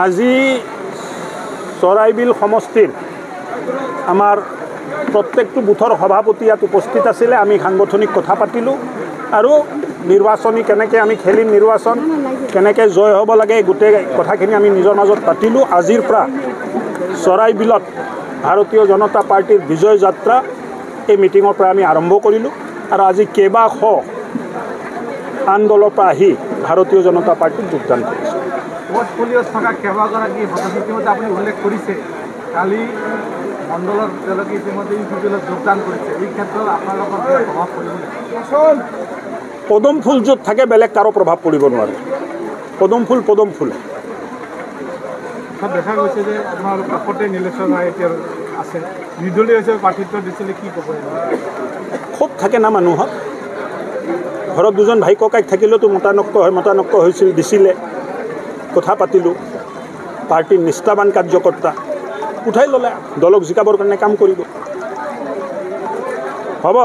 আজি চৰাইবিল সমষ্টিৰ আমাৰ প্ৰত্যেকটো বুথৰ সভাপতি ইয়াত উপস্থিত আছিলে। আমি সাংগঠনিক কথা পাতিলোঁ আৰু নিৰ্বাচনী কেনেকৈ আমি খেলিম, নিৰ্বাচন কেনেকৈ জয় হ'ব লাগে, গোটেই কথাখিনি আমি নিজৰ মাজত পাতিলোঁ। আজিৰ পৰা চৰাইবিলত ভাৰতীয় জনতা পাৰ্টিৰ বিজয় যাত্ৰা এই মিটিঙৰ পৰা আমি আৰম্ভ কৰিলোঁ আৰু আজি কেইবাশ আন দলৰ পৰা আহি ভাৰতীয় জনতা পাৰ্টিত যোগদান কৰিছে। পোৰ্টফলিঅ'ত থকা কেইবাগৰাকী সদস্য ইতিমধ্যে আপুনি উল্লেখ কৰিছে, কালি মণ্ডলত তেওঁলোকে ইতিমধ্যে ইউপিপিএলত যোগদান কৰিছে। এই ক্ষেত্ৰত আপোনালোকৰ প্ৰভাৱ পৰিব নেকি? পদুম ফুল য'ত থাকে বেলেগ কাৰো প্ৰভাৱ পৰিব নোৱাৰে। পদুম ফুল দেখা গৈছে যে আপোনাৰ কাষতে নীলেশ্বৰ ৰায় এতিয়া আছে, নিৰ্দলীয় হিচাপে প্ৰাৰ্থিত্ব দিছিলে, কি ক'ব? খুব থাকে না মানুহৰ ঘৰত দুজন ভাই ককাইক থাকিলেওতো মতানক্য হৈছিল, দিছিলে, কথা পাতিলোঁ। পাৰ্টীৰ নিষ্ঠাবান কাৰ্যকৰ্তা উঠাই ল'লে, দলক জিকাবৰ কাৰণে কাম কৰিব। হ'ব।